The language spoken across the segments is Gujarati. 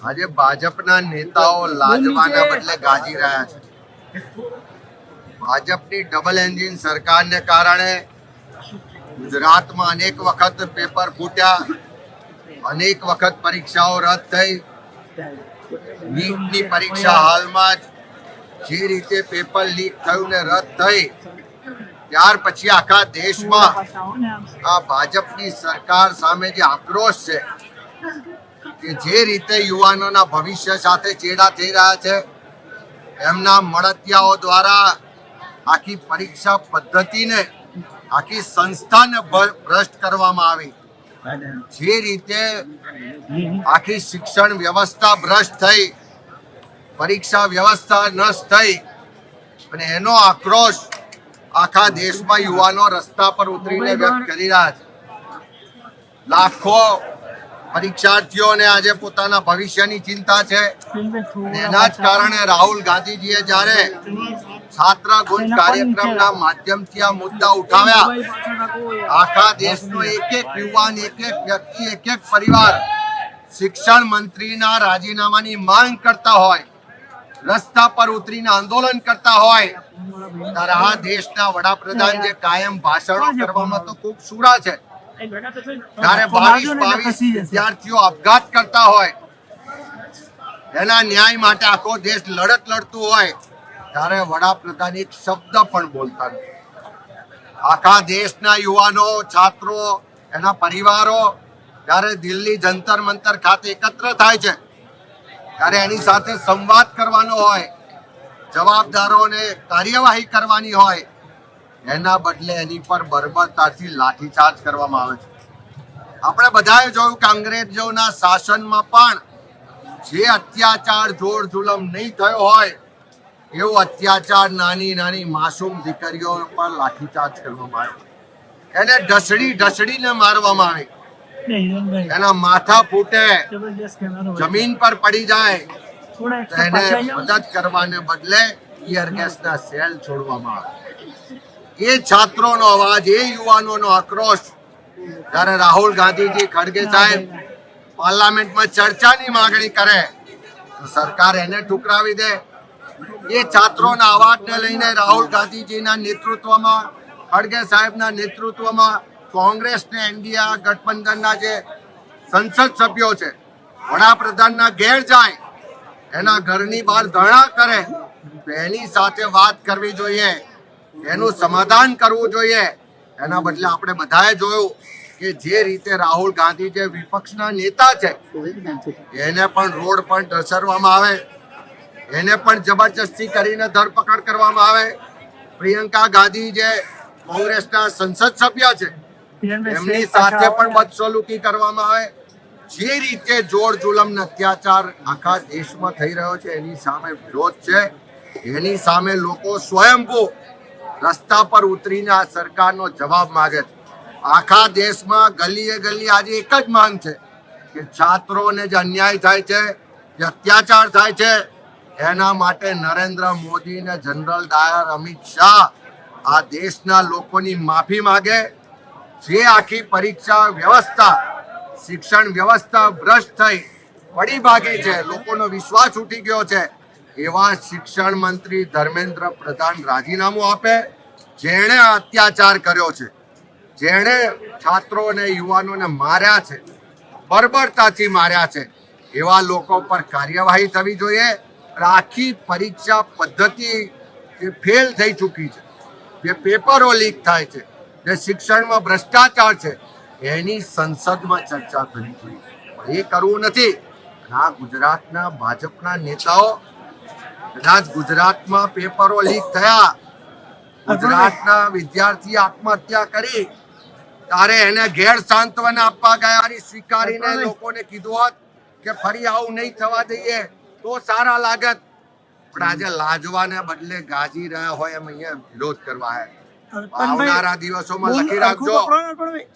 આજે ભાજપના નેતાઓ લાજવાના બદલે ગાજી રહ્યા છે. ભાજપની ડબલ એન્જિન સરકારને કારણે ગુજરાતમાં અનેક વખત પેપર ફૂટ્યા, અનેક વખત પરીક્ષાઓ રદ થઈ. નીટની પરીક્ષા હાલમાં જે રીતે પેપર લીક થયું ને રદ થઈ, ત્યાર પછી આખા દેશમાં આ ભાજપની સરકાર સામે જે આક્રોશ છે, કે જે રીતે યુવાનોના ભવિષ્ય સાથે ચેડા થઈ રહ્યા છે, એમના મળતિયાઓ દ્વારા આખી પરીક્ષા પદ્ધતિને, આખી સંસ્થાને ભ્રષ્ટ કરવામાં આવી. જે રીતે આખી શિક્ષણ વ્યવસ્થા ભ્રષ્ટ થઈ, પરીક્ષા વ્યવસ્થા નષ્ટ થઈ, અને એનો આક્રોશ આખા દેશમાં યુવાનો રસ્તા પર ઉતરીને વ્યક્ત કરી રહ્યા છે. લાખો પરીક્ષાર્થીઓને આજે પોતાના ભવિષ્યની ચિંતા છે. એના જ કારણે રાહુલ ગાંધીજીએ જ્યારે છાત્ર ગુંજ કાર્યક્રમના માધ્યમથી આ મુદ્દા ઉઠાવ્યા, આખા દેશનો એક એક યુવાન, એક એક વ્યક્તિ, એક એક પરિવાર શિક્ષણ મંત્રીના રાજીનામાની માંગ કરતા હોય, રસ્તા પર ઉતરીને આંદોલન કરતા હોય, ત્યારે આ દેશના વડાપ્રધાન જે કાયમ ભાષણો કરવામાં તો ખૂબ સુરા છે, ત્યારે 22 વિદ્યાર્થીઓ આપઘાત કરતા હોય, એના ન્યાય માટે આખો દેશ લડત લડતું હોય, ત્યારે વડાપ્રધાન એક શબ્દ પણ બોલતા નથી. આખા દેશના યુવાનો, છાત્રો, એના પરિવારો જ્યારે દિલ્હી જંતર મંતર ખાતે એકત્ર થાય છે, ત્યારે એની સાથે સંવાદ કરવાનો હોય, જવાબદારોને કાર્યવાહી કરવાની હોય, એના બદલે એની પર બર્બરતાથી લાઠીચાર્જ કરવામાં આવે છે. આપણે બધાએ જોયું કે અંગ્રેજોના શાસનમાં પણ જે અત્યાચાર, જોર જુલમ નહીં થયો હોય, એવો અત્યાચાર નાની નાની માસૂમ દીકરીઓ પર લાઠીચાર્જ કરવામાં આવે, એને ઢસડીને મારવામાં આવે, એના માથા ફૂટે, જમીન પર પડી જાય, એને મદદ કરવાને બદલે ટીયર ગેસના સેલ છોડવામાં આવે. એ છાત્રોનો અવાજ, એ યુવાનોનો આક્રોશ જ્યારે રાહુલ ગાંધીજી, ખડગે સાહેબ પાર્લામેન્ટમાં ચર્ચાની માંગણી કરે તો સરકાર એને ઠુકરાવી દે. એ છાત્રોના અવાજને લઈને રાહુલ ગાંધીજીના નેતૃત્વમાં, ખડગે સાહેબના નેતૃત્વમાં કોંગ્રેસ ને એનડીએ ગઠબંધનના જે સંસદ સભ્યો છે, વડાપ્રધાનના ઘેર જાય, એના ઘરની બહાર ધરણા કરે, તો એની સાથે વાત કરવી જોઈએ, એનું સમાધાન કરવું જોઈએ. એના બદલે આપણે બધાએ જોયું કે જે રીતે રાહુલ ગાંધી જે વિપક્ષના નેતા છે, એને પણ રોડ પર ઢસડવામાં આવે, એને પણ જબરજસ્તી કરીને ધરપકડ કરવામાં આવે. પ્રિયંકા ગાંધી જે કોંગ્રેસના સંસદ સભ્ય છે, એમની સાથે પણ બદસલુકી કરવામાં આવે. જે રીતે જોર જુલમ ને અત્યાચાર આખા દેશમાં થઈ રહ્યો છે, એની સામે વિરોધ છે. એની સામે લોકો સ્વયંભૂ રસ્તા પર ઉતરીને આ સરકારનો જવાબ માંગે છે. આખા દેશમાં ગલીએ ગલી આજે એક જ માંગ છે કે છાત્રોને જે અન્યાય થાય છે, જે અત્યાચાર થાય છે, એના માટે નરેન્દ્ર મોદી ને જનરલ ડાયર અમિત શાહ આ દેશના લોકોની માફી માંગે. જે આખી પરીક્ષા વ્યવસ્થા, શિક્ષણ વ્યવસ્થા ભ્રષ્ટ થઈ, પડી ભાગી છે, લોકોનો વિશ્વાસ ઉઠી ગયો છે, એવા શિક્ષણ મંત્રી ધર્મેન્દ્ર પ્રધાન રાજીનામું આપે. જેણે અત્યાચાર કર્યો છે, જેણે છાત્રોને, યુવાનોને માર્યા છે, બર્બરતાથી માર્યા છે, એવા લોકો પર કાર્યવાહી થવી જોઈએ. આખી પરીક્ષા પદ્ધતિ જે ફેલ થઈ ચૂકી છે, જે પેપરો લીક થાય છે, જે શિક્ષણમાં ભ્રષ્ટાચાર છે, એની સંસદમાં ચર્ચા થવી જોઈએ. એ કરવું નથી. આ ગુજરાતના ભાજપના નેતાઓ, કદાચ ગુજરાતમાં પેપરો લીક થયા, ગુજરાતના વિદ્યાર્થી આત્મહત્યા કરી, ત્યારે એને ઘેર સાંત્વના આપવા ગયા, સ્વીકારીને લોકોને કીધું હોત કે ફરી આવું નહીં થવા દઈએ તો સારા લાગત. પણ આજે લાજવાને બદલે ગાજી રહ્યા હોય એમ અહીંયા વિરોધ કરવા હે. આવનારા દિવસોમાં લખી રાખજો,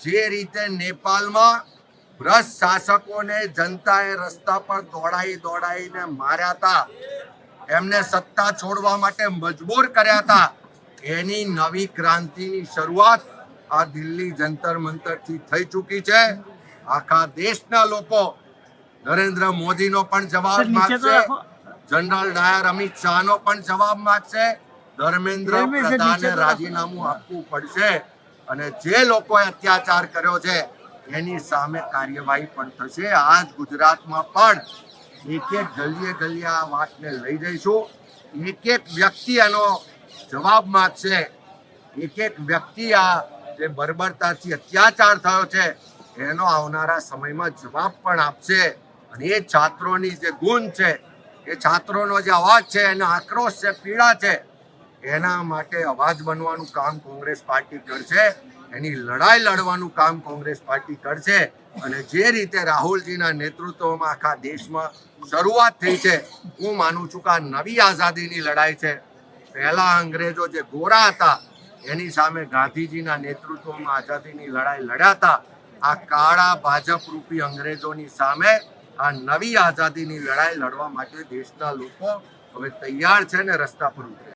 જે રીતે નેપાળમાં ભ્રષ્ટ શાસકોને જનતાએ રસ્તા પર દોડાઈને માર્યા હતા, એમને સત્તા છોડવા માટે મજબૂર કર્યા હતા, એની નવી ક્રાંતિની શરૂઆત આ દિલ્હી જંતર મંતરથી થઈ ચૂકી છે. આખા દેશના લોકો નરેન્દ્ર મોદીનો પણ જવાબ માંગશે, જનરલ ડાયર અમિત શાહનો પણ જવાબ માંગશે, ધર્મેન્દ્ર પ્રધાને રાજીનામું આપવું પડશે અને જે લોકોએ અત્યાચાર કર્યો છે એની સામે કાર્યવાહી પણ થશે. આજ ગુજરાતમાં પણ એક એક ગલીએ ગલીએ આ વાતને લઈ જઈશું. એક એક વ્યક્તિ એનો જવાબ માંગશે, એક એક વ્યક્તિ આ જે બર્બરતાથી અત્યાચાર થયો છે એનો આવનારા સમયમાં જવાબ પણ આપશે. અને એ છાત્રોની જે ગુણ છે, એ છાત્રોનો જે અવાજ છે, એનો આક્રોશ છે, પીડા છે, એના માટે અવાજ બનવાનું કામ કોંગ્રેસ પાર્ટી કરશે. એની લડાઈ લડવાનું કામ કોંગ્રેસ પાર્ટી કરશે. અને જે રીતે રાહુલજીના નેતૃત્વમાં આખા દેશમાં શરૂઆત થઈ છે, હું માનું છું કે આ નવી આઝાદીની લડાઈ છે. પહેલા અંગ્રેજો જે ગોરા હતા એની સામે ગાંધીજીના નેતૃત્વમાં આઝાદીની લડાઈ લડ્યા હતા. આ કાળા ભાજપ રૂપી અંગ્રેજોની સામે આ નવી આઝાદીની લડાઈ લડવા માટે દેશના લોકો હવે તૈયાર છે ને રસ્તા પર ઉતરે.